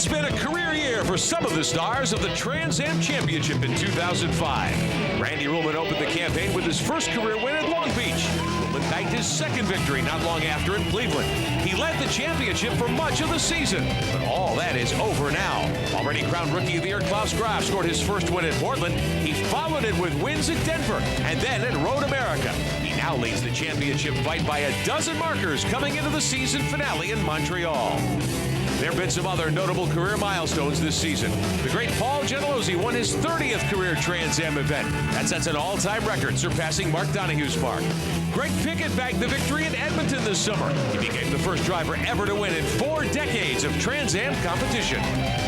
It's been a career year for some of the stars of the Trans Am Championship in 2005. Randy Ruhlman opened the campaign with his first career win at Long Beach. Ruhlman bagged his second victory not long after in Cleveland. He led the championship for much of the season, but all that is over now. Already crowned Rookie of the Year, Klaus Graf scored his first win at Portland. He followed it with wins at Denver and then at Road America. He now leads the championship fight by a dozen markers coming into the season finale in Montreal. There have been some other notable career milestones this season. The great Paul Gentilozzi won his 30th career Trans Am event. That sets an all-time record, surpassing Mark Donohue's mark. Greg Pickett bagged the victory in Edmonton this summer. He became the first driver ever to win in 4 decades of Trans Am competition.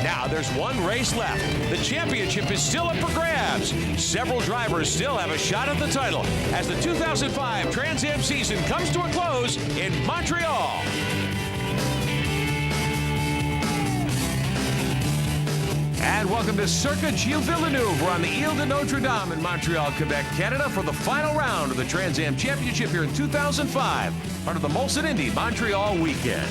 Now there's one race left. The championship is still up for grabs. Several drivers still have a shot at the title as the 2005 Trans Am season comes to a close in Montreal. And welcome to Circuit Gilles Villeneuve. We're on the Ile de Notre Dame in Montreal, Quebec, Canada for the final round of the Trans Am Championship here in 2005, part of the Molson Indy Montreal weekend.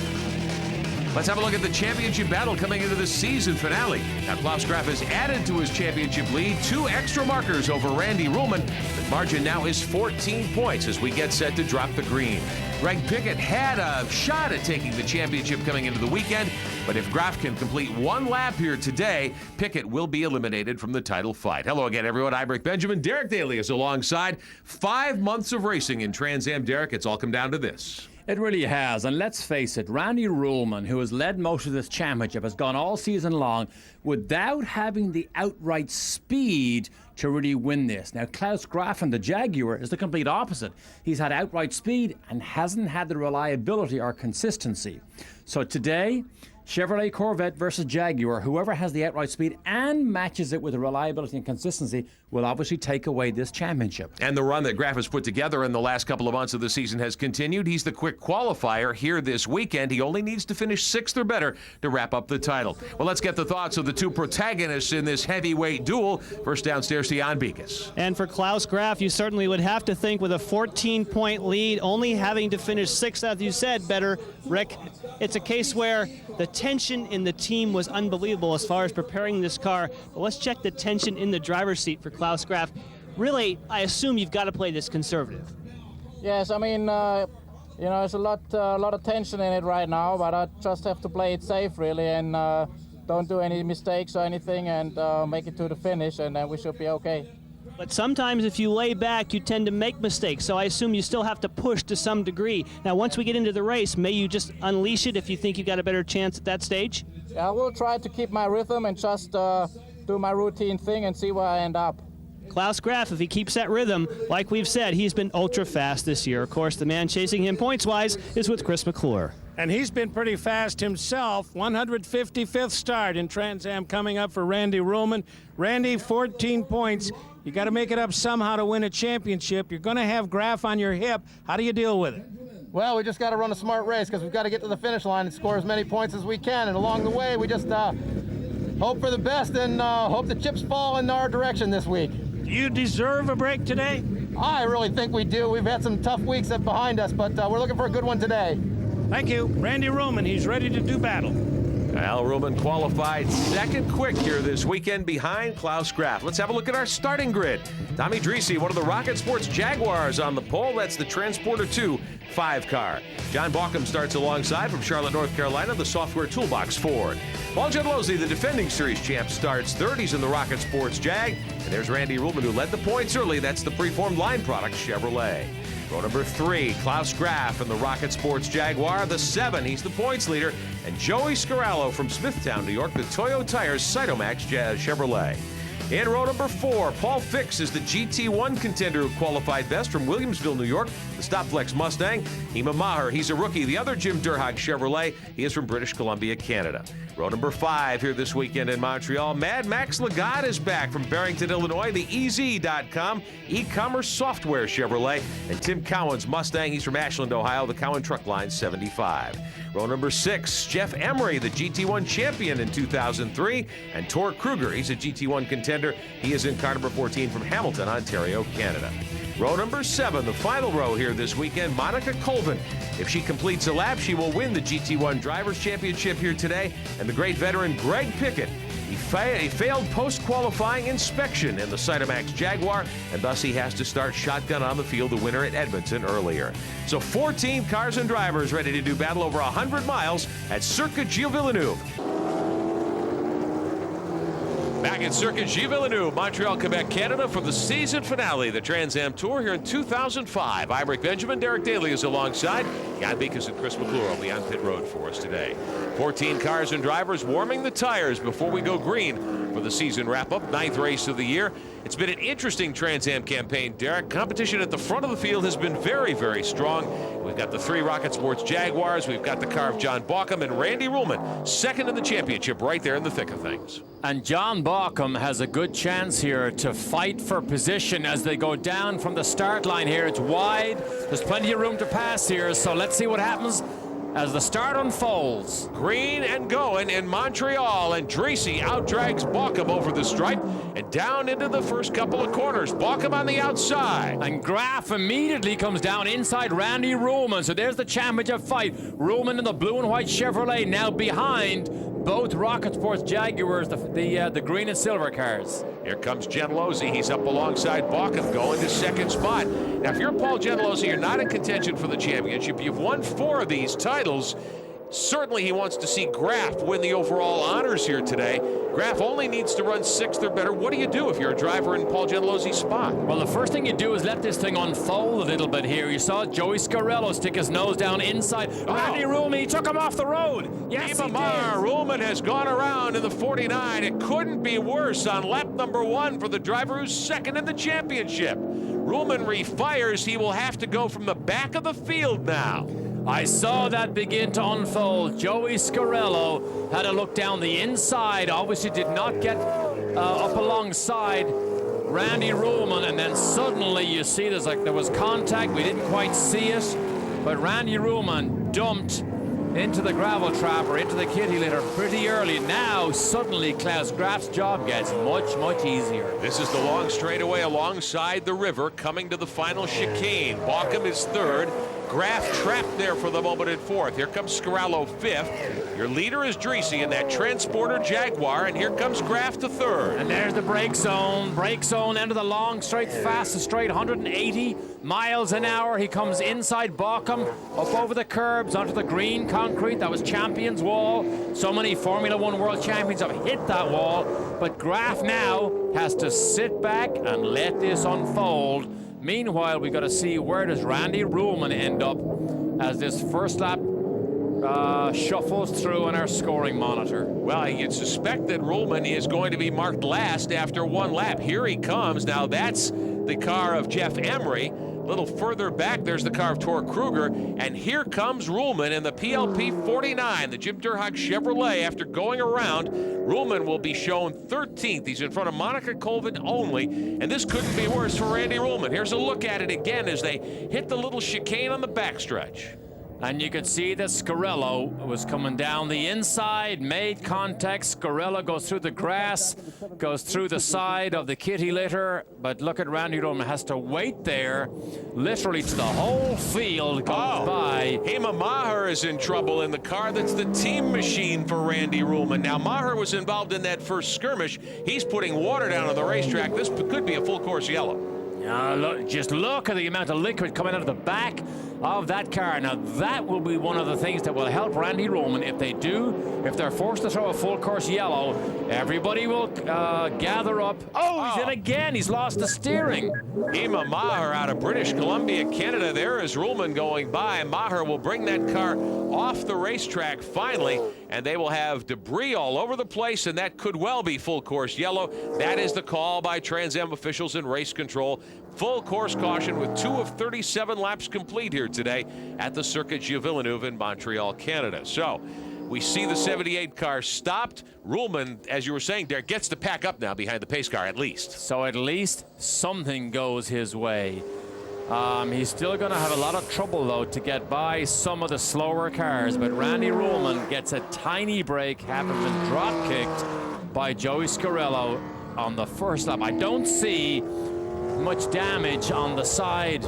Let's have a look at the championship battle coming into the season finale. Now, Klaus Graf has added to his championship lead 2 extra markers over Randy Ruhlman. The margin now is 14 points as we get set to drop the green. Greg Pickett had a shot at taking the championship coming into the weekend, but if Graf can complete 1 lap here today, Pickett will be eliminated from the title fight. Hello again, everyone. I'm Rick Benjamin. Derek Daly is alongside. 5 months of racing in Trans Am. Derek, it's all come down to this. It really has, and let's face it, Randy Ruhlman, who has led most of this championship, has gone all season long without having the outright speed to really win this. Now, Klaus Graf and the Jaguar is the complete opposite. He's had outright speed and hasn't had the reliability or consistency. So today, Chevrolet Corvette versus Jaguar, whoever has the outright speed and matches it with the reliability and consistency will obviously take away this championship. And the run that Graf has put together in the last couple of months of the season has continued. He's the quick qualifier here this weekend. He only needs to finish 6th or better to wrap up the title. Well, let's get the thoughts of the 2 protagonists in this heavyweight duel. First downstairs to Jan Beekes. And for Klaus Graf, you certainly would have to think with a 14-point lead, only having to finish 6th, as you said, better, Rick. It's a case where the tension in the team was unbelievable as far as preparing this car. But let's check the tension in the driver's seat for Klaus Graf. Really, I assume you've got to play this conservative. Yes, I mean, there's a lot of tension in it right now, but I just have to play it safe, really, and don't do any mistakes or anything, and make it to the finish, and then we should be okay. But sometimes if you lay back, you tend to make mistakes, so I assume you still have to push to some degree. Now, once we get into the race, may you just unleash it if you think you've got a better chance at that stage? Yeah, I will try to keep my rhythm and just do my routine thing and see where I end up. Klaus Graf, if he keeps that rhythm, like we've said, he's been ultra fast this year. Of course, the man chasing him points-wise is with Chris McClure. And he's been pretty fast himself. 155th start in Trans Am coming up for Randy Ruhlman. Randy, 14 points. You got to make it up somehow to win a championship. You're going to have Graf on your hip. How do you deal with it? Well, we just got to run a smart race because we've got to get to the finish line and score as many points as we can. And along the way, we just hope for the best and hope the chips fall in our direction this week. Do you deserve a break today? I really think we do. We've had some tough weeks behind us, but we're looking for a good one today. Thank you. Randy Ruhlman, he's ready to do battle. Al Ruhlman qualified 2nd quick here this weekend behind Klaus Graf. Let's have a look at our starting grid. Tommy Dreese, one of the Rocket Sports Jaguars on the pole. That's the Transporter 2 5-car. John Bauckham starts alongside from Charlotte, North Carolina, the Software Toolbox Ford. Paul Gentilozzi, the defending series champ, starts 3rd. He's in the Rocket Sports Jag. And there's Randy Ruhlman, who led the points early. That's the preformed line product Chevrolet. Row number 3, Klaus Graf in the Rocket Sports Jaguar. The 7, he's the points leader. And Joey Scarallo from Smithtown, New York, the Toyo Tires Cytomax Chevrolet. In row number 4, Paul Fix is the GT1 contender who qualified best from Williamsville, New York, the Stopflex Mustang. Hema Maher, he's a rookie, the other Jim Durhag Chevrolet. He is from British Columbia, Canada. Row number 5 here this weekend in Montreal. Mad Max Lagat is back from Barrington, Illinois, the EZ.com e-commerce software Chevrolet. And Tim Cowan's Mustang, he's from Ashland, Ohio, the Cowan Truck Line 75. Row number 6, Jeff Emery, the GT1 champion in 2003. And Tor Kruger, he's a GT1 contender. He is in car number 14 from Hamilton, Ontario, Canada. Row number 7, the final row here this weekend, Monica Colvin. If she completes a lap, she will win the GT1 Drivers' Championship here today. And the great veteran Greg Pickett, he failed post-qualifying inspection in the Cytomax Jaguar, and thus he has to start shotgun on the field, the winner at Edmonton earlier. So 14 cars and drivers ready to do battle over 100 miles at Circuit Gilles Villeneuve. Back at Circuit Gilles Villeneuve, Montreal, Quebec, Canada for the season finale, the Trans Am Tour here in 2005. I'm Rick Benjamin. Derek Daly is alongside. Jan Beekes and Chris McClure will be on pit road for us today. 14 cars and drivers warming the tires before we go green for the season wrap-up, 9th race of the year. It's been an interesting Trans Am campaign, Derek. Competition at the front of the field has been very, very strong. We've got the 3 Rocket Sports Jaguars. We've got the car of John Bauckham and Randy Ruhlman, second in the championship, right there in the thick of things. And John Bauckham has a good chance here to fight for position as they go down from the start line here. It's wide. There's plenty of room to pass here, so let's see what happens as the start unfolds. Green and going in Montreal, and Dreesy outdrags Bauckham over the stripe and down into the first couple of corners. Bauckham on the outside. And Graf immediately comes down inside Randy Ruhlman. So there's the championship fight. Ruhlman in the blue and white Chevrolet now behind both Rocket Sports Jaguars, the green and silver cars. Here comes Gentilozzi. He's up alongside Bauckham, going to second spot. Now, if you're Paul Gentilozzi, you're not in contention for the championship. You've won 4 of these titles. Certainly he wants to see Graf win the overall honors here today. Graf only needs to run 6th or better. What do you do if you're a driver in Paul Gentilozzi's spot? Well, the first thing you do is let this thing unfold a little bit here. You saw Joey Scarello stick his nose down inside. Randy Ruhlman, he took him off the road. Yes, he did. Ruhlman has gone around in the 49. It couldn't be worse on lap number 1 for the driver who's second in the championship. Ruhlman refires. He will have to go from the back of the field now. I saw that begin to unfold. Joey Scarello had a look down the inside, obviously did not get up alongside Randy Ruhlman, and then suddenly you see there was contact. We didn't quite see it, but Randy Ruhlman dumped into the gravel trap or into the kitty litter pretty early. Now suddenly Klaus Graf's job gets much, much easier. This is the long straightaway alongside the river, coming to the final chicane. Bauckham is 3rd. Graf trapped there for the moment in 4th. Here comes Scarello 5th. Your leader is Dreesy in that Transporter Jaguar, and here comes Graf to 3rd. And there's the brake zone. Brake zone, end of the long straight, fastest straight, 180 miles an hour. He comes inside Bauckham, up over the curbs, onto the green concrete. That was Champions Wall. So many Formula 1 World Champions have hit that wall. But Graf now has to sit back and let this unfold. Meanwhile, we got to see where does Randy Ruhlman end up as this first lap shuffles through on our scoring monitor. Well, you'd suspect that Ruhlman is going to be marked last after 1 lap. Here he comes. Now that's the car of Jeff Emery. A little further back, there's the car of Tor Kruger. And here comes Ruhlman in the PLP 49, the Jim Durhak Chevrolet. After going around, Ruhlman will be shown 13th. He's in front of Monica Colvin only, and this couldn't be worse for Randy Ruhlman. Here's a look at it again as they hit the little chicane on the backstretch. And you could see that Scarello was coming down the inside, made contact. Scarello goes through the grass, goes through the side of the kitty litter. But look at Randy Ruhlman, has to wait there, literally to the whole field goes by. Hema Maher is in trouble in the car that's the team machine for Randy Ruhlman. Now, Maher was involved in that first skirmish. He's putting water down on the racetrack. This could be a full course yellow. Just look at the amount of liquid coming out of the back of that car. Now, that will be one of the things that will help Randy Ruhlman. If they're forced to throw a full course yellow, everybody will gather up. He's in again. He's lost the steering. Hema Maher out of British Columbia, Canada. There is Ruhlman going by. Maher will bring that car off the racetrack finally, and they will have debris all over the place, and that could well be full course yellow. That is the call by Trans Am officials in race control. Full course caution with 2 of 37 laps complete here today at the Circuit Gilles Villeneuve in Montreal, Canada. So we see the 78 car stopped. Ruhlman, as you were saying, Derek, gets to pack up now behind the pace car at least. So at least something goes his way. He's still going to have a lot of trouble, though, to get by some of the slower cars. But Randy Ruhlman gets a tiny break, having been drop-kicked by Joey Scarello on the first lap. I don't see much damage on the side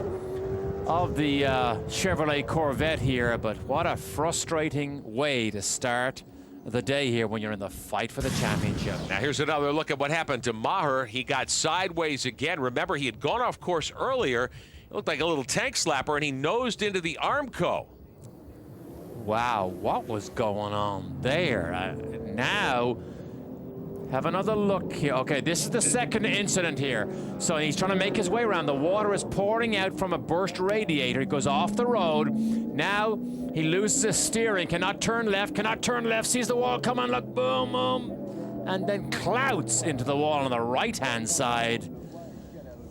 of the Chevrolet Corvette here, but what a frustrating way to start the day here when you're in the fight for the championship. Now here's another look at what happened to Maher. He got sideways again. Remember, he had gone off course earlier. It looked like a little tank slapper, and he nosed into the Armco. Wow, what was going on there? Now, have another look here. Okay, this is the second incident here. So he's trying to make his way around. The water is pouring out from a burst radiator. He goes off the road. Now he loses his steering, cannot turn left, sees the wall come on, look, boom, boom, and then clouts into the wall on the right-hand side.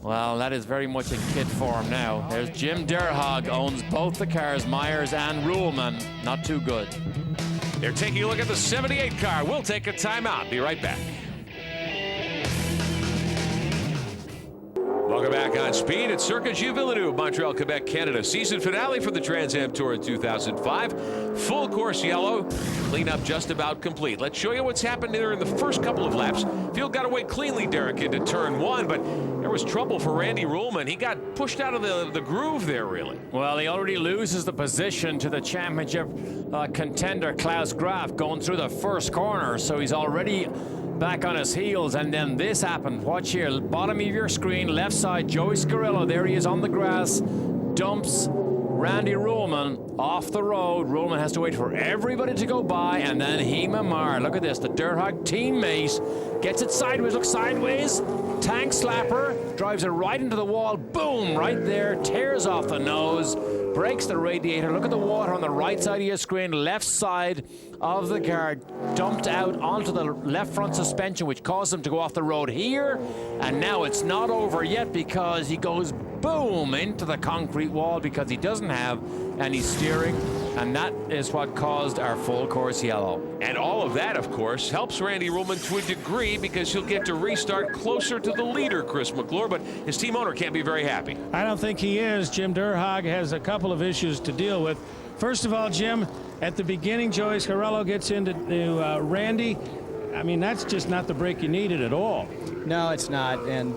Well, that is very much in kid form now. There's Jim Derhog, owns both the cars, Myers and Ruhlman. Not too good. They're taking a look at the 78 car. We'll take a timeout. Be right back. Welcome back on Speed at Circuit Gilles Villeneuve, Montreal, Quebec, Canada. Season finale for the Trans Am Tour in 2005. Full course yellow. Cleanup just about complete. Let's show you what's happened there in the first couple of laps. Field got away cleanly, Derek, into turn one, but there was trouble for Randy Ruhlman. He got pushed out of the groove there, really. Well, he already loses the position to the championship contender Klaus Graf going through the first corner, so he's already back on his heels, and then this happened. Watch here, bottom of your screen, left side, Joey Scarillo, there he is on the grass, dumps Randy Ruhlman off the road. Ruhlman has to wait for everybody to go by, and then Hema Mar, look at this, the Derhog teammate gets it sideways, look sideways, tank slapper, drives it right into the wall, boom, right there, tears off the nose, breaks the radiator. Look at the water on the right side of your screen, left side of the car, dumped out onto the left front suspension, which caused him to go off the road here. And now it's not over yet because he goes boom into the concrete wall because he doesn't have any steering. And that is what caused our full course yellow. And all of that, of course, helps Randy Ruhlman to a degree because he'll get to restart closer to the leader, Chris McClure, but his team owner can't be very happy. I don't think he is. Jim Derhog has a couple of issues to deal with. First of all, Jim, at the beginning, Joey Scarillo gets into Randy. I mean, that's just not the break you needed at all. No, it's not. And,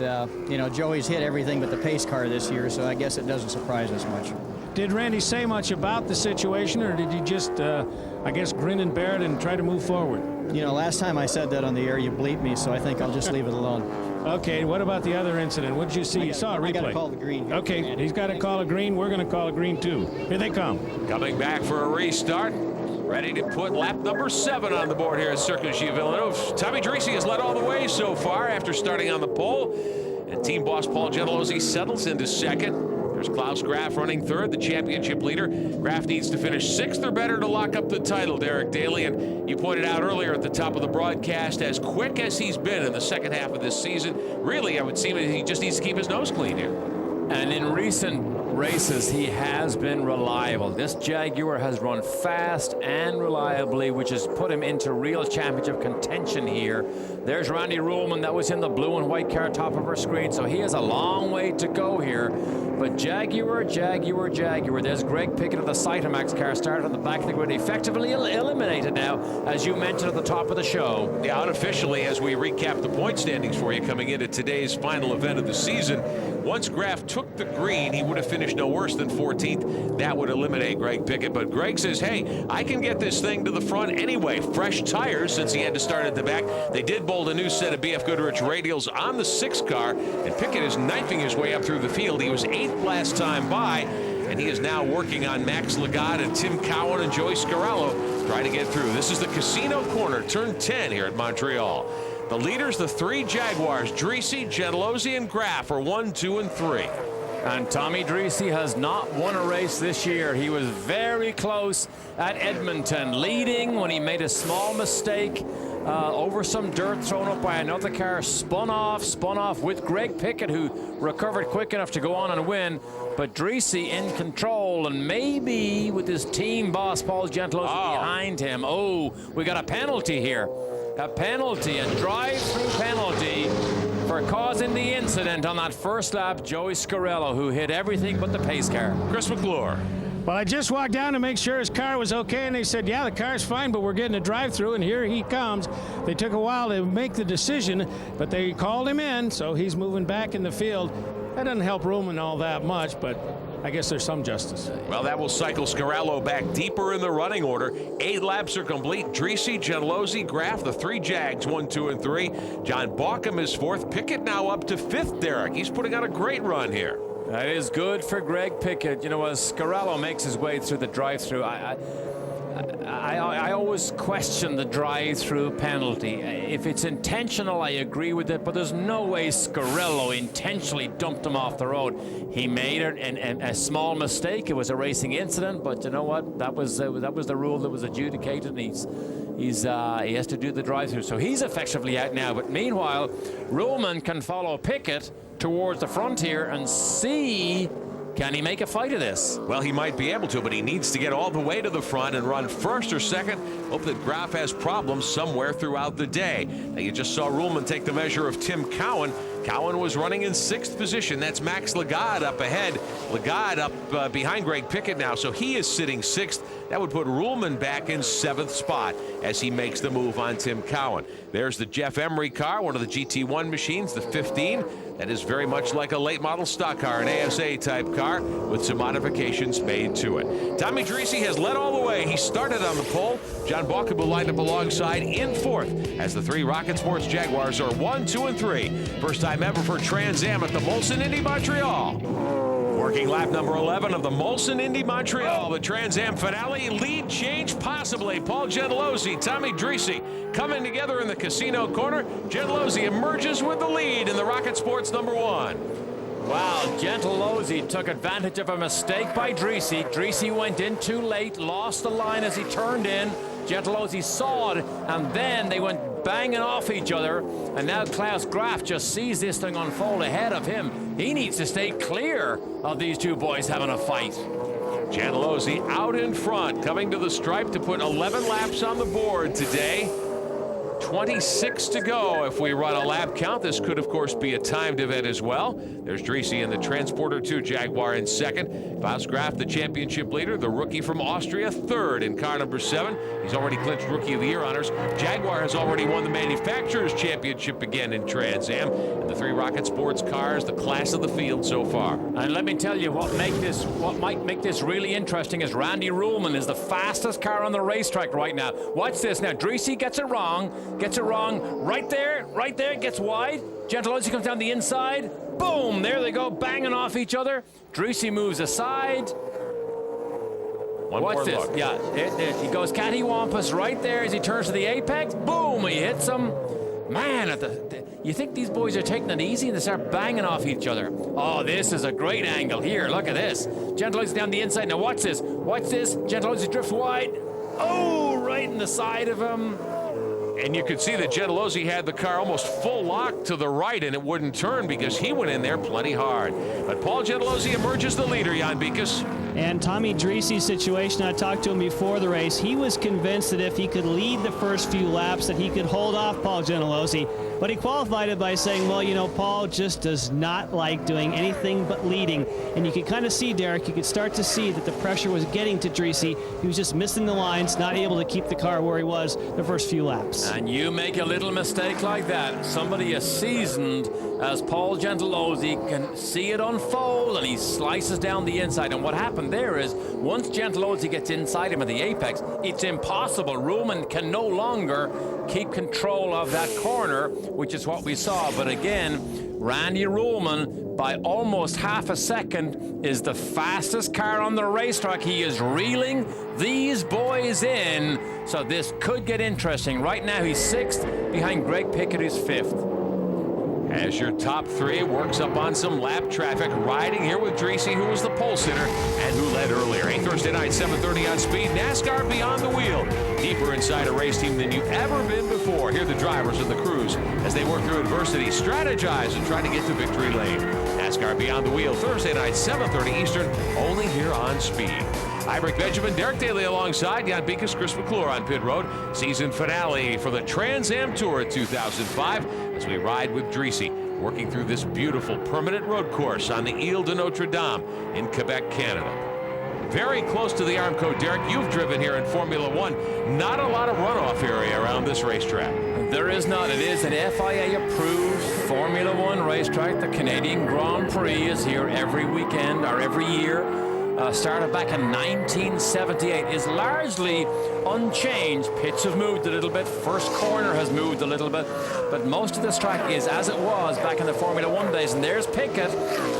you know, Joey's hit everything but the pace car this year, so I guess it doesn't surprise us much. Did Randy say much about the situation, or did he just, I guess, grin and bear it and try to move forward? You know, last time I said that on the air, you bleeped me, so I think I'll just leave it alone. Okay, what about the other incident? What did you see? You saw a replay. I got to call the green. Okay, he's got to call a green. We're going to call a green, too. Here they come. Coming back for a restart. Ready to put lap number 7 on the board here at Circuit Gilles Villeneuve. Tommy Dreese has led all the way so far after starting on the pole. And team boss Paul Gentilozzi settles into second. There's Klaus Graf running third, the championship leader. Graf needs to finish 6th or better to lock up the title, Derek Daly. And you pointed out earlier at the top of the broadcast, as quick as he's been in the second half of this season, really, I would seem he just needs to keep his nose clean here. And in recent races, he has been reliable. This Jaguar has run fast and reliably, which has put him into real championship contention here. There's Randy Ruhlman, that was in the blue and white car top of our screen, so he has a long way to go here. But Jaguar. There's Greg Pickett of the Cytomax car, started on the back of the grid, effectively eliminated now, as you mentioned at the top of the show. Yeah, unofficially, as we recap the point standings for you coming into today's final event of the season, once Graf took the green, he would have finished no worse than 14th. That would eliminate Greg Pickett. But Greg says, hey, I can get this thing to the front anyway. Fresh tires since he had to start at the back. They did bolt a new set of BF Goodrich radials on the 6th car, and Pickett is knifing his way up through the field. He was 8th last time by, and he is now working on Max Lagat and Tim Cowan and Joey Scarillo trying to get through. This is the Casino Corner, turn 10 here at Montreal. The leaders, the 3 Jaguars, Dreese, Gentilozzi, and Graf are 1, 2, and 3. And Tommy Dreese has not won a race this year. He was very close at Edmonton, leading when he made a small mistake over some dirt thrown up by another car, spun off with Greg Pickett, who recovered quick enough to go on and win. But Dreese in control, and maybe with his team boss, Paul Gentilozzi, behind him. Oh, we got a penalty here. A penalty, a drive-through penalty for causing the incident on that first lap. Joey Scarillo, who hit everything but the pace car. Chris McClure. Well, I just walked down to make sure his car was okay, and they said, yeah, the car's fine, but we're getting a drive-through, and here he comes. They took a while to make the decision, but they called him in, so he's moving back in the field. That doesn't help Ruhlman all that much, but I guess there's some justice. Well, that will cycle Scarello back deeper in the running order. 8 laps are complete. Dreese, Gentilozzi, Graf, the 3 Jags, 1, 2, and 3. John Bauckham is 4th. Pickett now up to 5th, Derek. He's putting on a great run here. That is good for Greg Pickett. You know, as Scarello makes his way through the drive-through, I always question the drive-through penalty. If it's intentional, I agree with it, but there's no way Scarello intentionally dumped him off the road. He made it, and a small mistake. It was a racing incident, but you know what? That was the rule that was adjudicated, and he has to do the drive-through. So he's effectively out now. But meanwhile, Ruhlman can follow Pickett towards the frontier and see, can he make a fight of this? Well, he might be able to, but he needs to get all the way to the front and run 1st or 2nd. Hope that Graf has problems somewhere throughout the day. Now, you just saw Ruhlman take the measure of Tim Cowan. Cowan was running in 6th position. That's Max Lagarde up ahead. Lagarde up behind Greg Pickett now, so he is sitting 6th. That would put Ruhlman back in 7th spot as he makes the move on Tim Cowan. There's the Jeff Emery car, one of the GT1 machines, the 15. That is very much like a late model stock car, an ASA type car with some modifications made to it. Tommy Dreese has led all the way. He started on the pole. John Bauckham lined up alongside in 4th as the 3 Rocket Sports Jaguars are 1, 2, and 3. First time ever for Trans Am at the Molson Indy Montreal. Working lap number 11 of the Molson Indy Montreal, the Trans Am finale. Lead change possibly. Paul Gentilozzi, Tommy Dreese coming together in the casino corner. Gentilozzi emerges with the lead in the Rocket Sports number 1. Wow, Gentilozzi took advantage of a mistake by Dreese. Dreese went in too late, lost the line as he turned in. Gentilozzi saw it, and then they went banging off each other, and now Klaus Graf just sees this thing unfold ahead of him. He needs to stay clear of these 2 boys having a fight. Gentilozzi out in front, coming to the stripe to put 11 laps on the board today. 26 to go if we run a lap count. This could, of course, be a timed event as well. There's Dreese in the Transporter 2 Jaguar in 2nd. Klaus Graf, the championship leader, the rookie from Austria, 3rd in car number 7. He's already clinched Rookie of the Year honors. Jaguar has already won the Manufacturers Championship again in Trans Am. And the 3 Rocket Sports cars, the class of the field so far. And let me tell you what might make this really interesting is Randy Ruhlman is the fastest car on the racetrack right now. Watch this now. Dreese gets it wrong. Right there, gets wide. Gentilozzi comes down the inside. Boom, there they go, banging off each other. Dreese moves aside. Watch this. Look. Yeah, he goes cattywampus right there as he turns to the apex. Boom, he hits him. Man, you think these boys are taking it easy and they start banging off each other. Oh, this is a great angle here. Look at this. Gentilozzi down the inside. Now watch this. Gentilozzi drifts wide. Oh, right in the side of him. And you could see that Gentilozzi had the car almost full lock to the right, and it wouldn't turn because he went in there plenty hard. But Paul Gentilozzi emerges the leader, Jan Bikus. And Tommy Dreese's situation, I talked to him before the race. He was convinced that if he could lead the first few laps, that he could hold off Paul Gentilozzi. But he qualified it by saying, well, you know, Paul just does not like doing anything but leading. And you could kind of see, Derek, you could start to see that the pressure was getting to Dreese. He was just missing the lines, not able to keep the car where he was the first few laps. And you make a little mistake like that, somebody as seasoned as Paul Gentilozzi can see it unfold, and he slices down the inside. And what happened there is, once Gentilozzi gets inside him at the apex, it's impossible. Ruhlman can no longer keep control of that corner, which is what we saw. But again, Randy Ruhlman, by almost half a second, is the fastest car on the racetrack. He is reeling these boys in, so this could get interesting. Right now, he's 6th behind Greg Pickett, who's 5th. As your top 3 works up on some lap traffic, riding here with Dreese, who was the pole sitter and who led earlier. Thursday night, 7:30 on Speed. NASCAR Beyond the Wheel. Deeper inside a race team than you've ever been before. Hear the drivers and the crews as they work through adversity, strategize, and try to get to victory lane. NASCAR Beyond the Wheel, Thursday night, 7:30 Eastern, only here on Speed. I'm Rick Benjamin, Derek Daly alongside Jan Bikus, Chris McClure on pit road. Season finale for the Trans Am Tour 2005 as we ride with Dreese, working through this beautiful permanent road course on the Ile de Notre Dame in Quebec, Canada. Very close to the Armco. Derek, you've driven here in Formula One. Not a lot of runoff area around this racetrack. There is not. It is an FIA approved Formula One racetrack. The Canadian Grand Prix is here every weekend or every year. Started back in 1978, is largely unchanged. Pitch has moved a little bit, first corner has moved a little bit, but most of this track is as it was back in the Formula One days. And there's Pickett.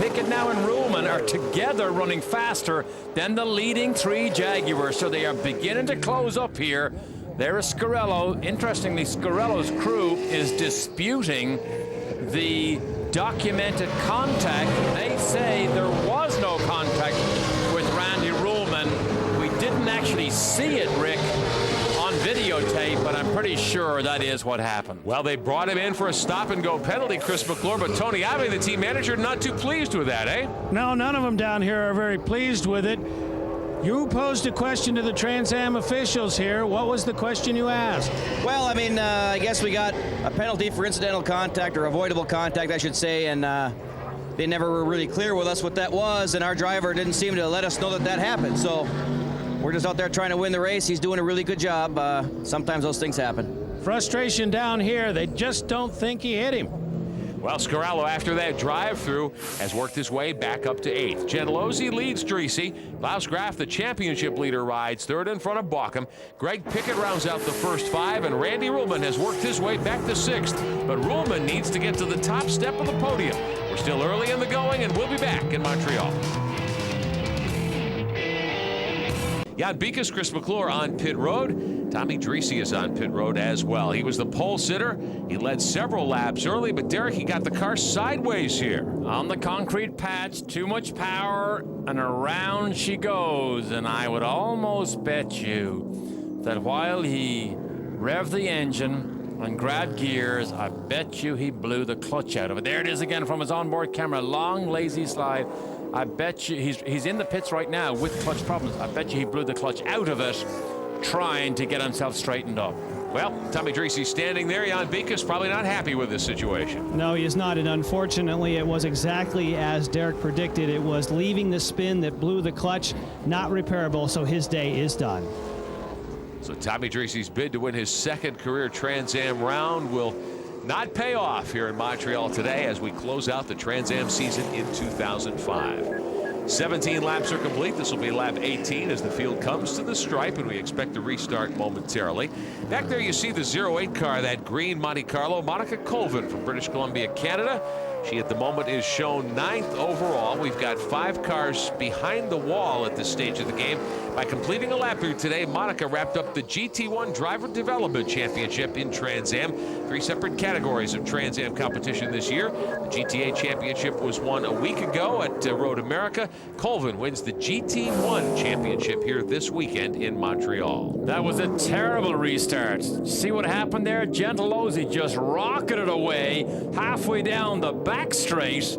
Pickett now and Ruhlman are together running faster than the leading three Jaguars, so they are beginning to close up here. There is Scarello. Interestingly, Scarello's crew is disputing the documented contact. They say there was no contact with Randy Ruhlman. We didn't actually see it, Rick, on videotape, but I'm pretty sure that is what happened. Well, they brought him in for a stop-and-go penalty, Chris McClure, but Tony Abbey, the team manager, not too pleased with that, eh? No, none of them down here are very pleased with it. You posed a question to the Trans Am officials here. What was the question you asked? Well, I mean, I guess we got a penalty for incidental contact, or avoidable contact, I should say, and they never were really clear with us what that was, and our driver didn't seem to let us know that that happened. So we're just out there trying to win the race. He's doing a really good job. Sometimes those things happen. Frustration down here. They just don't think he hit him. Well, Scarello, after that drive-through, has worked his way back up to 8th. Gentilozzi leads Dreese. Klaus Graf, the championship leader, rides 3rd in front of Bauckham. Greg Pickett rounds out the first 5, and Randy Ruhlman has worked his way back to 6th. But Ruhlman needs to get to the top step of the podium. We're still early in the going, and we'll be back in Montreal. Jan Beekes, Chris McClure on pit road. Tommy Dreese is on pit road as well. He was the pole sitter. He led several laps early, but Derek, he got the car sideways here. On the concrete patch, too much power, and around she goes. And I would almost bet you that while he revved the engine and grabbed gears, I bet you he blew the clutch out of it. There it is again from his onboard camera. Long, lazy slide. I bet you he's in the pits right now with clutch problems. I bet you he blew the clutch out of it trying to get himself straightened up. Well, Tommy Dreese standing there. Jan Beekes probably not happy with this situation. No, he is not, and unfortunately it was exactly as Derek predicted. It was leaving the spin that blew the clutch, not repairable, so his day is done. So Tommy Dreese's bid to win his 2nd career Trans Am round will not pay off here in Montreal today as we close out the Trans Am season in 2005. 17 laps are complete. This will be lap 18 as the field comes to the stripe, and we expect to restart momentarily. Back there you see the 08 car, that green Monte Carlo. Monica Colvin from British Columbia, Canada. She at the moment is shown 9th overall. We've got 5 cars behind the wall at this stage of the game. By completing a lap here today, Monica wrapped up the GT1 Driver Development Championship in Trans Am. 3 separate categories of Trans Am competition this year. The GTA Championship was won a week ago at Road America. Colvin wins the GT1 Championship here this weekend in Montreal. That was a terrible restart. See what happened there? Gentilozzi just rocketed away halfway down the back straight.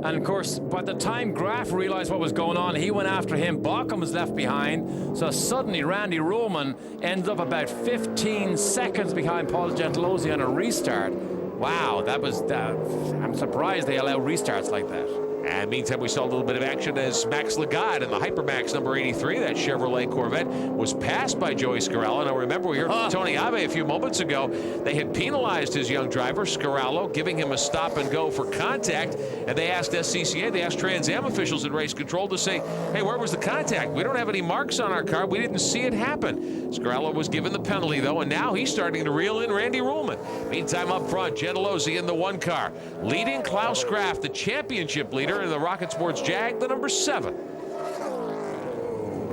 And of course, by the time Graf realized what was going on, he went after him. Bauckham was left behind. So suddenly Randy Ruhlman ends up about 15 seconds behind Paul Gentilozzi on a restart. Wow, that was, I'm surprised they allow restarts like that. And meantime, we saw a little bit of action as Max Lagat in the Hypermax number 83, that Chevrolet Corvette, was passed by Joey Scarello. Now remember, we heard from Tony Abbey a few moments ago. They had penalized his young driver, Scarello, giving him a stop and go for contact. And they asked SCCA, they asked Trans Am officials at race control to say, hey, where was the contact? We don't have any marks on our car. We didn't see it happen. Scarello was given the penalty, though, and now he's starting to reel in Randy Ruhlman. Meantime, up front, Gentilozzi in the 1 car, leading Klaus Graf, the championship leader in the Rocket Sports Jag, the number 7.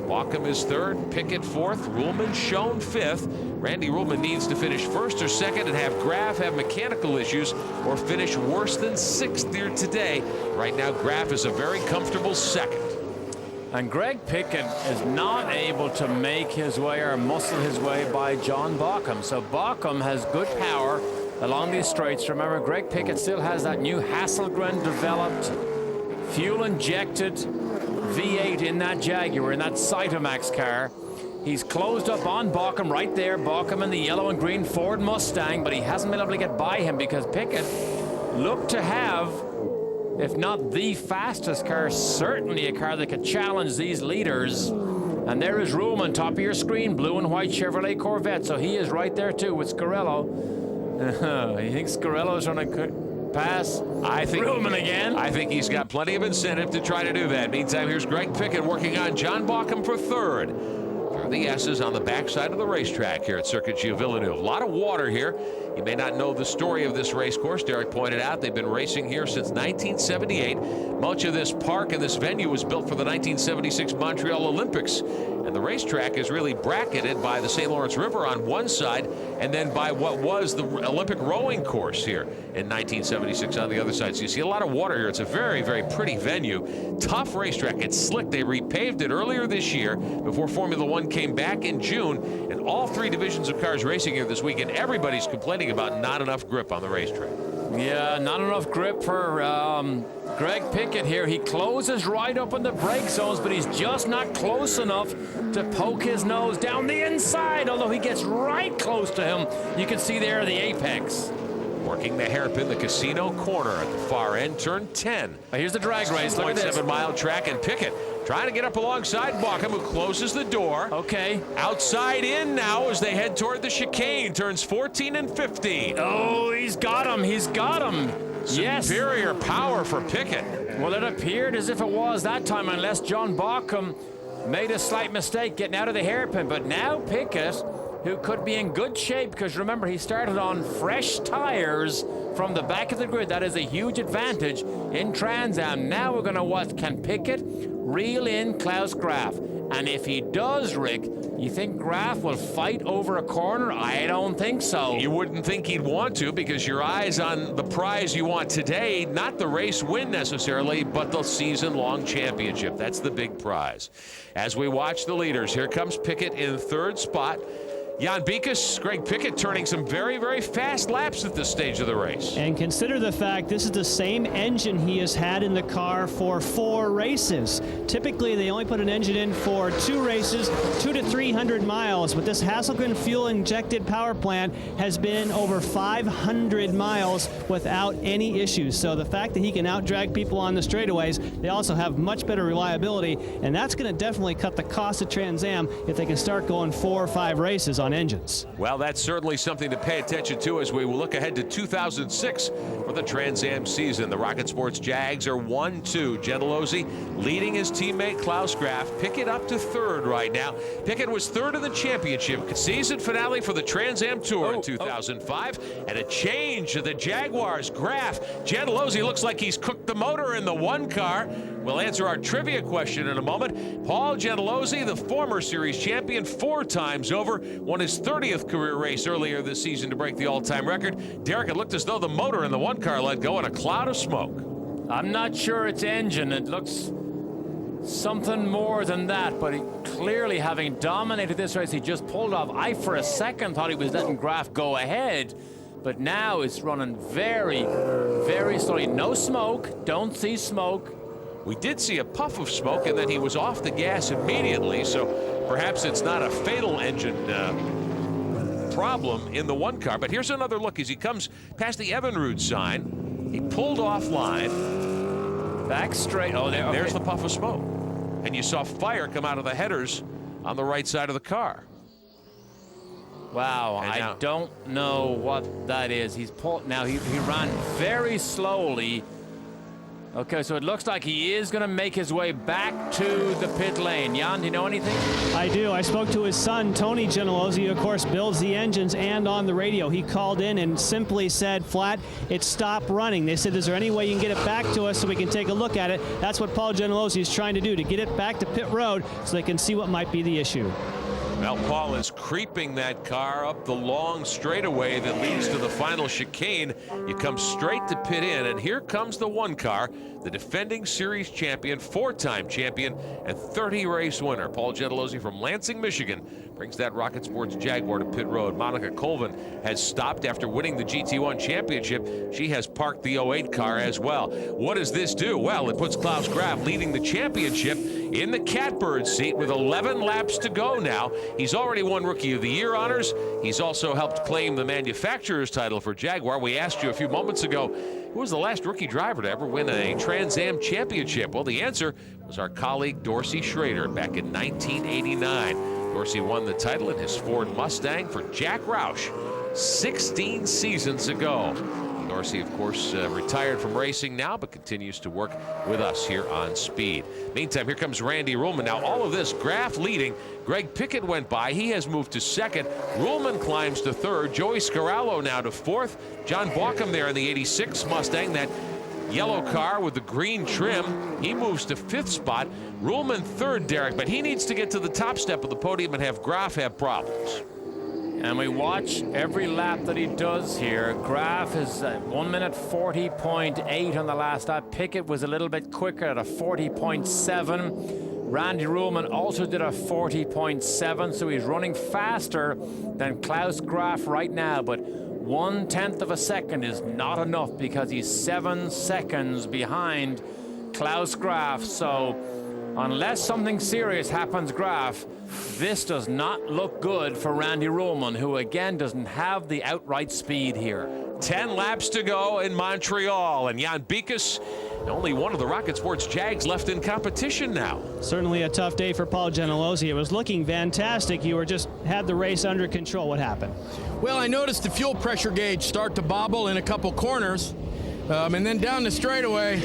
Bauckham is 3rd, Pickett 4th, Ruhlman shown 5th. Randy Ruhlman needs to finish 1st or 2nd and have Graf have mechanical issues or finish worse than 6th here today. Right now, Graf is a very comfortable 2nd. And Greg Pickett is not able to make his way or muscle his way by John Bauckham. So Bauckham has good power along these straights. Remember, Greg Pickett still has that new Hasselgren developed fuel-injected V8 in that Jaguar, in that Cytomax car. He's closed up on Bauckham right there. Bauckham in the yellow and green Ford Mustang, but he hasn't been able to get by him because Pickett looked to have, if not the fastest car, certainly a car that could challenge these leaders. And there is Ruhlman, top of your screen, blue and white Chevrolet Corvette. So he is right there too with Scarello. You think Scarello's running pass Ruhlman again. I think he's got plenty of incentive to try to do that. Meantime, here's Greg Pickett working on John Bauckham for third. Through the S's on the backside of the racetrack here at Circuit Gilles Villeneuve. A lot of water here. You may not know the story of this race course. Derek pointed out they've been racing here since 1978. Much of this park and this venue was built for the 1976 Montreal Olympics. And the racetrack is really bracketed by the St. Lawrence River on one side and then by what was the Olympic rowing course here in 1976 on the other side. So you see a lot of water here. It's a very, very pretty venue. Tough racetrack. It's slick. They repaved it earlier this year before Formula One came back in June. And all three divisions of cars racing here this weekend, everybody's complaining about not enough grip on the racetrack. Yeah, not enough grip for Greg Pickett here. He closes right up in the brake zones, but he's just not close enough to poke his nose down the inside, although he gets right close to him. You can see there the apex. Working the hairpin, the casino corner at the far end, turn 10. Here's the drag race. Look at this. 7-mile track, and Pickett trying to get up alongside Bauckham, who closes the door. Okay. Outside in now as they head toward the chicane, turns 14 and 15. Oh, he's got him. He's got him. Yes. Superior power for Pickett. Well, it appeared as if it was that time, unless John Bauckham made a slight mistake getting out of the hairpin. But now Pickett, who could be in good shape, because remember, he started on fresh tires from the back of the grid. That is a huge advantage in Trans Am. Now we're going to watch, can Pickett reel in Klaus Graf? And if he does, Rick, you think Graf will fight over a corner? I don't think so. You wouldn't think he'd want to, because your eyes on the prize you want today, not the race win necessarily, but the season-long championship. That's the big prize. As we watch the leaders, here comes Pickett in third spot. Jan Bikus, Greg Pickett turning some very, very fast laps at this stage of the race. And consider the fact this is the same engine he has had in the car for 4 races. Typically, they only put an engine in for 2 races, 200 to 300 miles, but this Hasselgren fuel-injected power plant has been over 500 miles without any issues. So the fact that he can outdrag people on the straightaways, they also have much better reliability, and that's going to definitely cut the cost of Trans Am if they can start going 4 or 5 races on engines. Well, that's certainly something to pay attention to as we look ahead to 2006 for the Trans Am season. The Rocket Sports Jags are 1-2. Gentilozzi leading his teammate Klaus Graf. Pickett up to third right now. Pickett was third in the championship season finale for the Trans Am Tour in 2005. And a change to the Jaguars. Graf, Gentilozzi looks like he's cooked the motor in the one car. We'll answer our trivia question in a moment. Paul Gentilozzi, the former series champion 4 times over, won his 30th career race earlier this season to break the all-time record. Derek, it looked as though the motor in the one car let go in a cloud of smoke. I'm not sure it's engine. It looks something more than that, but he clearly, having dominated this race, he just pulled off. I, for a second, thought he was letting Graf go ahead, but now it's running very, very slowly. No smoke. Don't see smoke. We did see a puff of smoke, and then he was off the gas immediately, so perhaps it's not a fatal engine problem in the one car. But here's another look as he comes past the Evinrude sign. He pulled offline. Back straight. Oh, there's the puff of smoke. And you saw fire come out of the headers on the right side of the car. Wow, I don't know what that is. He's pulled. Now, he ran very slowly. Okay, so it looks like he is going to make his way back to the pit lane. Jan, do you know anything? I do. I spoke to his son, Tony Gentilozzi, who, of course, builds the engines, and on the radio. He called in and simply said, flat, it stopped running. They said, is there any way you can get it back to us so we can take a look at it? That's what Paul Gentilozzi is trying to do, to get it back to pit road so they can see what might be the issue. Well, Paul is creeping that car up the long straightaway that leads to the final chicane. You come straight to pit in, and here comes the one car, the defending series champion, 4-time champion, and 30-race winner. Paul Gentilozzi from Lansing, Michigan, brings that Rocket Sports Jaguar to pit road. Monica Colvin has stopped after winning the GT1 championship. She has parked the 08 car as well. What does this do? Well, it puts Klaus Graf leading the championship in the catbird seat with 11 laps to go now. He's already won Rookie of the Year honors. He's also helped claim the manufacturer's title for Jaguar. We asked you a few moments ago, who was the last rookie driver to ever win a Trans Am championship? Well, the answer was our colleague Dorsey Schrader back in 1989. Dorsey won the title in his Ford Mustang for Jack Roush 16 seasons ago. Dorsey, of course, retired from racing now, but continues to work with us here on Speed. Meantime, here comes Randy Ruhlman. Now, all of this, Graf leading. Greg Pickett went by. He has moved to second. Ruhlman climbs to third. Joey Scarallo now to fourth. John Bauckham there in the 86 Mustang, that yellow car with the green trim. He moves to fifth spot. Ruhlman third, Derek, but he needs to get to the top step of the podium and have Graf have problems. And we watch every lap that he does here. Graf is 1 minute 40.8 on the last lap. Pickett was a little bit quicker at a 40.7. Randy Ruhlman also did a 40.7, so he's running faster than Klaus Graf right now, but 1/10 of a second is not enough because he's 7 seconds behind Klaus Graf. So unless something serious happens, Graf, this does not look good for Randy Ruhlman, who again doesn't have the outright speed here. 10 laps to go in Montreal, and Jan Bikus, only one of the Rocket Sports Jags left in competition now. Certainly a tough day for Paul Gentilozzi. It was looking fantastic. You were just had the race under control. What happened? Well, I noticed the fuel pressure gauge start to bobble in a couple corners, and then down the straightaway,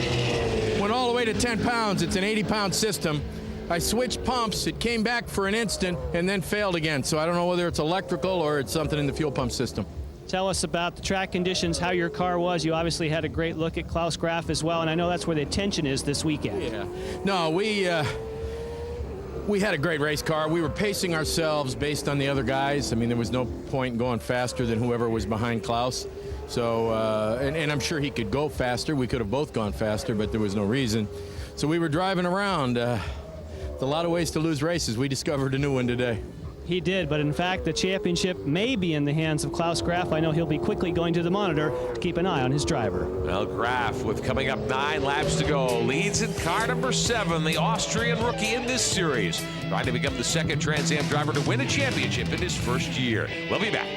went all the way to 10 pounds. It's an 80-pound system. I switched pumps. It came back for an instant and then failed again. So I don't know whether it's electrical or it's something in the fuel pump system. Tell us about the track conditions, how your car was. You obviously had a great look at Klaus Graf as well, and I know that's where the attention is this weekend. Yeah. No, we had a great race car. We were pacing ourselves based on the other guys. I mean, there was no point in going faster than whoever was behind Klaus. So, and I'm sure he could go faster. We could have both gone faster, but there was no reason. So we were driving around. A lot of ways to lose races. We discovered a new one today. He did, but in fact, the championship may be in the hands of Klaus Graf. I know he'll be quickly going to the monitor to keep an eye on his driver. Well, Graf, with coming up 9 laps to go, leads in car number 7, the Austrian rookie in this series, trying to become the second Trans Am driver to win a championship in his first year. We'll be back.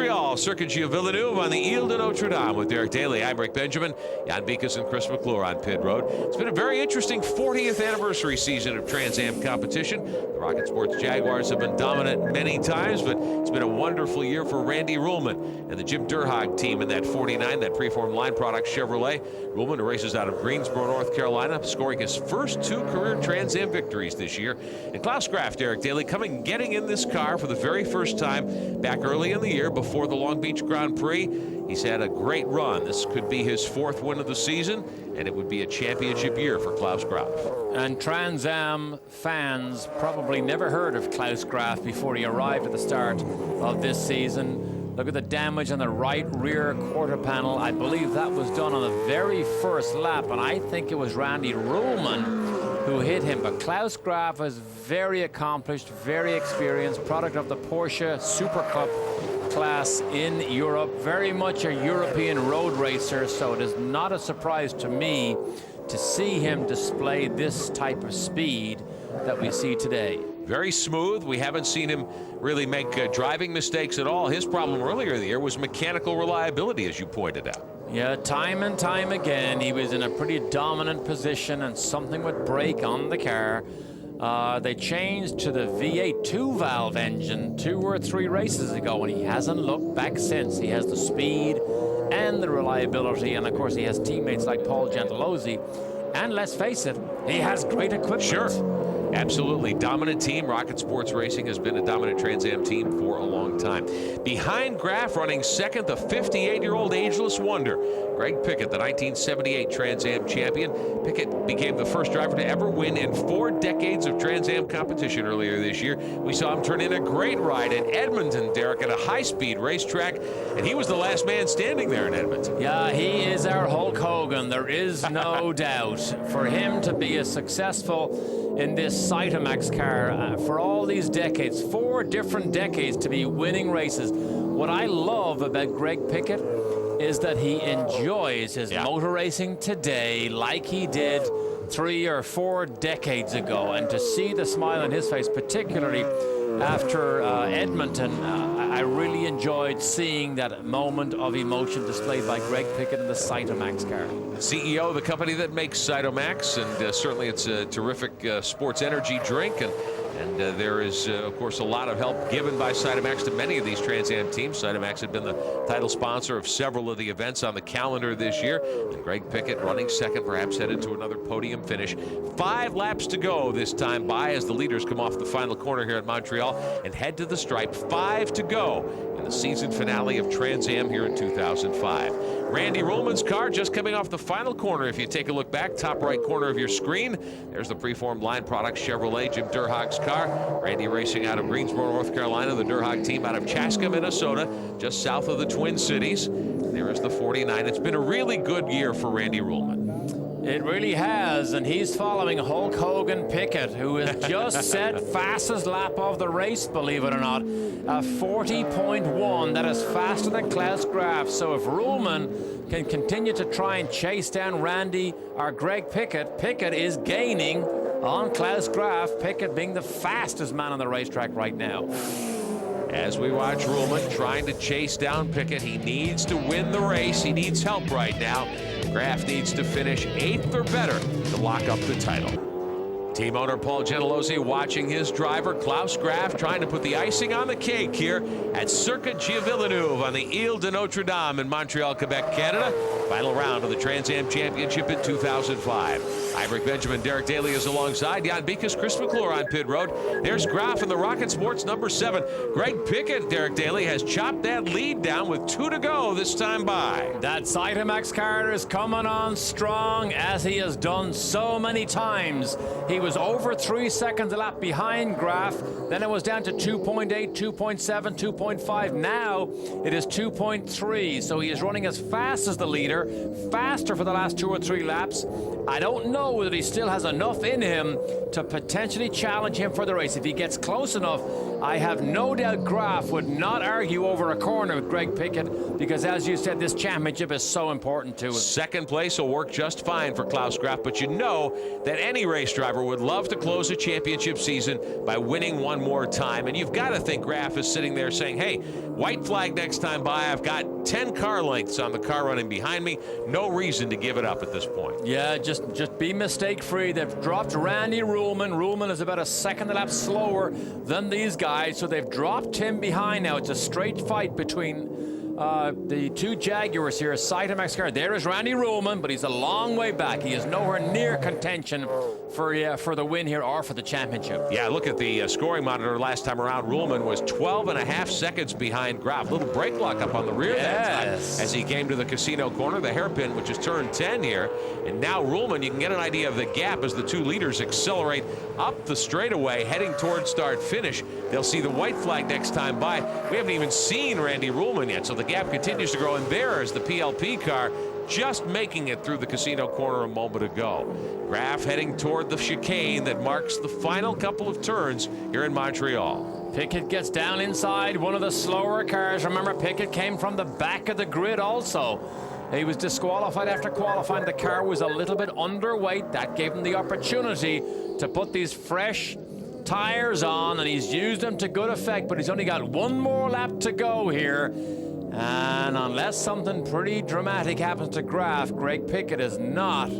Montreal, Circuit Gilles Villeneuve on the Ile de Notre Dame with Derek Daly. I'm Rick Benjamin, Jan Bikus and Chris McClure on pit road. It's been a very interesting 40th anniversary season of Trans Am competition. The Rocket Sports Jaguars have been dominant many times, but it's been a wonderful year for Randy Ruhlman and the Jim Durhag team in that 49, that preformed line product Chevrolet. Ruhlman races out of Greensboro, North Carolina, scoring his first 2 career Trans Am victories this year. And Klaus Graf, Derek Daly, getting in this car for the very first time back early in the year before the Long Beach Grand Prix. He's had a great run. This could be his 4th win of the season, and it would be a championship year for Klaus Graf. And Trans Am fans probably never heard of Klaus Graf before he arrived at the start of this season. Look at the damage on the right rear quarter panel. I believe that was done on the very first lap, and I think it was Randy Ruhlman who hit him. But Klaus Graf is very accomplished, very experienced, product of the Porsche Super Cup class in Europe, very much a European road racer, so it is not a surprise to me to see him display this type of speed that we see today. Very smooth. We haven't seen him really make driving mistakes at all. His problem earlier in the year was mechanical reliability, as you pointed out. Yeah, time and time again, he was in a pretty dominant position and something would break on the car. They changed to the V8 2-valve engine 2 or 3 races ago, and he hasn't looked back since. He has the speed and the reliability, and of course he has teammates like Paul Gentilozzi. And let's face it, he has great equipment. Sure. Absolutely. Dominant team. Rocket Sports Racing has been a dominant Trans Am team for a long time. Behind Graf, running second, the 58-year-old ageless wonder, Greg Pickett, the 1978 Trans Am champion. Pickett became the first driver to ever win in 4 decades of Trans Am competition earlier this year. We saw him turn in a great ride at Edmonton, Derek, at a high-speed racetrack, and he was the last man standing there in Edmonton. Yeah, he is our Hulk Hogan. There is no doubt. For him to be as successful in this Cytomax car for all these decades, 4 different decades to be winning races. What I love about Greg Pickett is that he enjoys his motor racing today like he did 3 or 4 decades ago. And to see the smile on his face, particularly after Edmonton, I really enjoyed seeing that moment of emotion displayed by Greg Pickett in the Cytomax car. CEO of the company that makes Cytomax, and certainly it's a terrific sports energy drink. And And there is, of course, a lot of help given by Cytomax to many of these Trans Am teams. Cytomax had been the title sponsor of several of the events on the calendar this year. And Greg Pickett running second, perhaps headed to another podium finish. 5 laps to go this time by as the leaders come off the final corner here at Montreal and head to the stripe. 5 to go in the season finale of Trans Am here in 2005. Randy Ruhlman's car just coming off the final corner. If you take a look back, top right corner of your screen, there's the preformed line product Chevrolet, Jim Durhag's car. Randy racing out of Greensboro, North Carolina. The Durhag team out of Chaska, Minnesota, just south of the Twin Cities. There is the 49. It's been a really good year for Randy Ruhlman. It really has, and he's following Hulk Hogan Pickett, who has just set fastest lap of the race, believe it or not, a 40.1. That is faster than Klaus Graf. So if Ruhlman can continue to try and chase down Randy or Greg Pickett, Pickett is gaining on Klaus Graf, Pickett being the fastest man on the racetrack right now. As we watch Ruhlman trying to chase down Pickett, he needs to win the race. He needs help right now. Graf needs to finish 8th or better to lock up the title. Team owner Paul Gentilozzi watching his driver Klaus Graf trying to put the icing on the cake here at Circuit Gilles-Villeneuve on the Ile de Notre Dame in Montreal, Quebec, Canada. Final round of the Trans Am Championship in 2005. Iverick Benjamin, Derek Daly is alongside. Jan Beekes, Chris McClure on pit road. There's Graf in the Rocket Sports number 7. Greg Pickett, Derek Daly, has chopped that lead down with 2 to go this time by. That Cytomax car is coming on strong, as he has done so many times. He was over 3 seconds a lap behind Graf. Then it was down to 2.8, 2.7, 2.5. Now it is 2.3. So he is running as fast as the leader, faster for the last 2 or 3 laps. I don't know that he still has enough in him to potentially challenge him for the race. If he gets close enough, I have no doubt Graf would not argue over a corner with Greg Pickett, because as you said, this championship is so important to him. Second place will work just fine for Klaus Graf, but you know that any race driver would love to close a championship season by winning one more time. And you've got to think Graf is sitting there saying, hey, white flag next time by. I've got 10 car lengths on the car running behind me. No reason to give it up at this point. Yeah, just be mistake-free. They've dropped Randy Ruhlman. Ruhlman is about a second a lap slower than these guys, so they've dropped him behind now. It's a straight fight between the 2 Jaguars here, Cytomax car. There is Randy Ruhlman, but he's a long way back. He is nowhere near contention for the win here or for the championship. Yeah, look at the scoring monitor last time around. Ruhlman was 12.5 seconds behind Graf. Little brake lock up on the rear that time as he came to the casino corner, the hairpin, which is turn 10 here. And now Ruhlman, you can get an idea of the gap as the 2 leaders accelerate up the straightaway, heading towards start-finish. They'll see the white flag next time by. We haven't even seen Randy Ruhlman yet, so the gap continues to grow. And there is the PLP car just making it through the casino corner a moment ago. Graf heading toward the chicane that marks the final couple of turns here in Montreal. Pickett gets down inside one of the slower cars. Remember, Pickett came from the back of the grid also. He was disqualified after qualifying. The car was a little bit underweight. That gave him the opportunity to put these fresh tires on, and he's used them to good effect, but he's only got 1 more lap to go here. And unless something pretty dramatic happens to Graf, Greg Pickett is not,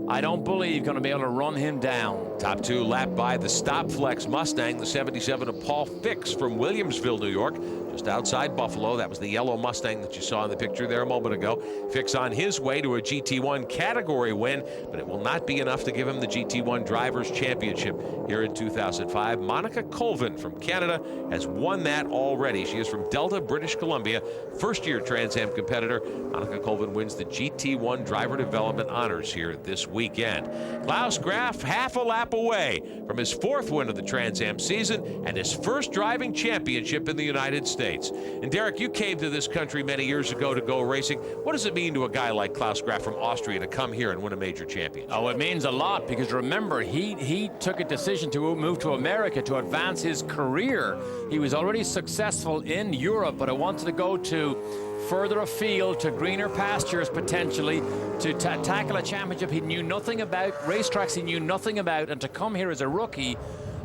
I don't believe, going to be able to run him down. Top 2 lap by the Stop Flex Mustang, the 77 of Paul Fix from Williamsville, New York, just outside Buffalo. That was the yellow Mustang that you saw in the picture there a moment ago. Fix on his way to a GT1 category win, but it will not be enough to give him the GT1 Drivers' Championship here in 2005. Monica Colvin from Canada has won that already. She is from Delta, British Columbia, first-year Trans Am competitor. Monica Colvin wins the GT1 Driver Development Honors here this weekend. Klaus Graf half a lap away from his 4th win of the Trans Am season and his first driving championship in the United States. And Derek, you came to this country many years ago to go racing. What does it mean to a guy like Klaus Graf from Austria to come here and win a major championship? Oh, it means a lot, because remember, he took a decision to move to America to advance his career. He was already successful in Europe, but I wanted to go to further afield, to greener pastures potentially, to tackle a championship he knew nothing about, racetracks he knew nothing about, and to come here as a rookie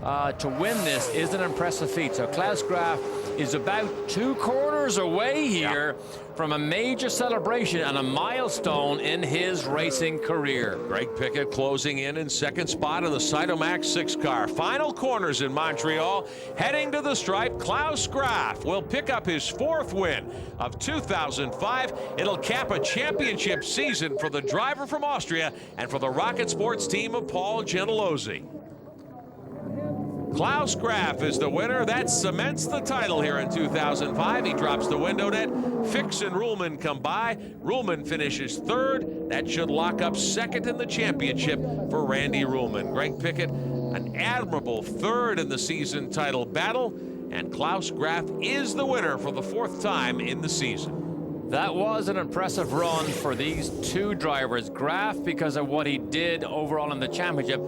to win this is an impressive feat. So Klaus Graf is about 2 quarters away here from a major celebration and a milestone in his racing career. Greg Pickett closing in second spot in the Cytomax 6 car. Final corners in Montreal. Heading to the stripe, Klaus Graf will pick up his 4th win of 2005. It'll cap a championship season for the driver from Austria and for the Rocket Sports team of Paul Gentilozzi. Klaus Graf is the winner. That cements the title here in 2005. He drops the window net. Fix and Ruhlman come by. Ruhlman finishes 3rd. That should lock up 2nd in the championship for Randy Ruhlman. Greg Pickett, an admirable 3rd in the season title battle. And Klaus Graf is the winner for the 4th time in the season. That was an impressive run for these 2 drivers. Graf because of what he did overall in the championship.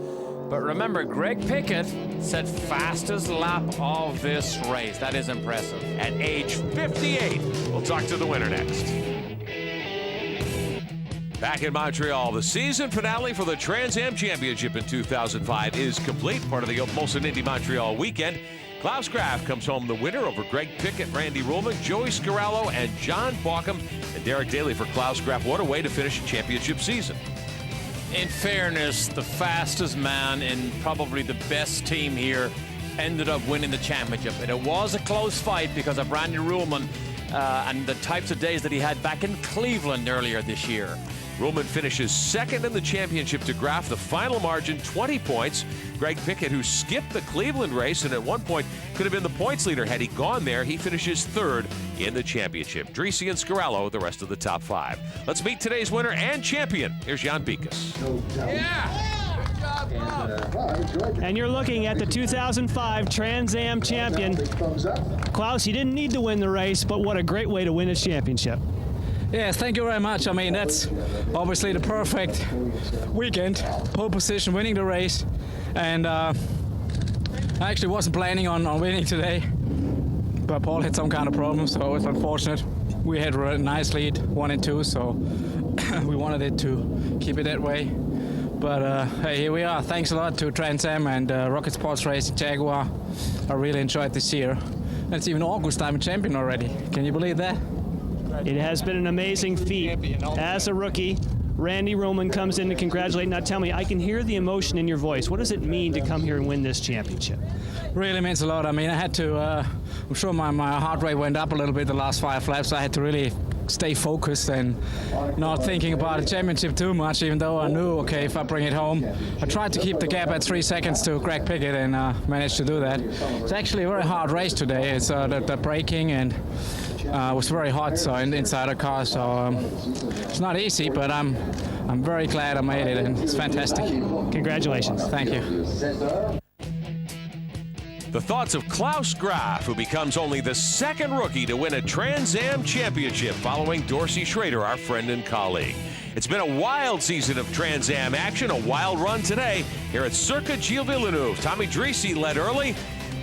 But remember, Greg Pickett set fastest lap of this race. That is impressive. At age 58, we'll talk to the winner next. Back in Montreal, the season finale for the Trans Am Championship in 2005 is complete, part of the Molson Indy Montreal weekend. Klaus Graf comes home the winner over Greg Pickett, Randy Ruhlman, Joey Scarallo, and John Bauckham. And Derek Daly for Klaus Graf. What a way to finish a championship season. In fairness, the fastest man in probably the best team here ended up winning the championship. And it was a close fight because of Randy Ruhlman and the types of days that he had back in Cleveland earlier this year. Ruhlman finishes 2nd in the championship to Graf. The final margin, 20 points. Greg Pickett, who skipped the Cleveland race and at one point could have been the points leader had he gone there, he finishes 3rd in the championship. Dreesy and Scarallo, the rest of the top 5. Let's meet today's winner and champion. Here's Jan Bikas. And you're looking at the 2005 Trans Am champion. Klaus, you didn't need to win the race, but what a great way to win a championship. Yes, thank you very much. I mean, that's obviously the perfect weekend. Pole position, winning the race. And I actually wasn't planning on winning today, but Paul had some kind of problem, so it's unfortunate. We had a nice lead, 1 and 2, so we wanted it to keep it that way. But hey, here we are. Thanks a lot to Trans Am and Rocket Sports Racing Jaguar. I really enjoyed this year. And it's even August, I'm a champion already. Can you believe that? It has been an amazing feat. As a rookie, Randy Ruhlman comes in to congratulate. Now tell me, I can hear the emotion in your voice. What does it mean to come here and win this championship? Really means a lot. I mean, I had to, I'm sure my heart rate went up a little bit the last 5 laps. I had to really stay focused and not thinking about the championship too much, even though I knew, okay, if I bring it home. I tried to keep the gap at 3 seconds to Greg Pickett and managed to do that. It's actually a very hard race today. It's the braking and it was very hot, so inside the car, so it's not easy, but I'm very glad I made it, and it's fantastic. Congratulations. Thank you. The thoughts of Klaus Graf, who becomes only the 2nd rookie to win a Trans Am championship following Dorsey Schrader, our friend and colleague. It's been a wild season of Trans Am action, a wild run today here at Circuit Gilles Villeneuve. Tommy Dreesy led early.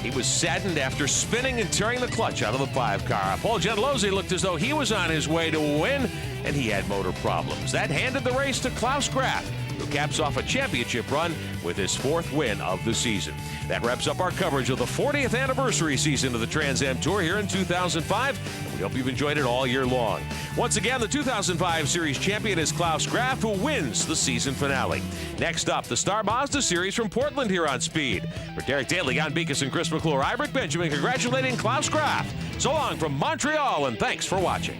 He was saddened after spinning and tearing the clutch out of the 5 car. Paul Gentilozzi looked as though he was on his way to win, and he had motor problems. That handed the race to Klaus Graf, who caps off a championship run with his 4th win of the season. That wraps up our coverage of the 40th anniversary season of the Trans Am Tour here in 2005. And we hope you've enjoyed it all year long. Once again, the 2005 Series champion is Klaus Graf, who wins the season finale. Next up, the Star Mazda Series from Portland here on Speed. For Derek Daly, Jan Bikas, and Chris McClure, I'm Rick Benjamin congratulating Klaus Graf. So long from Montreal, and thanks for watching.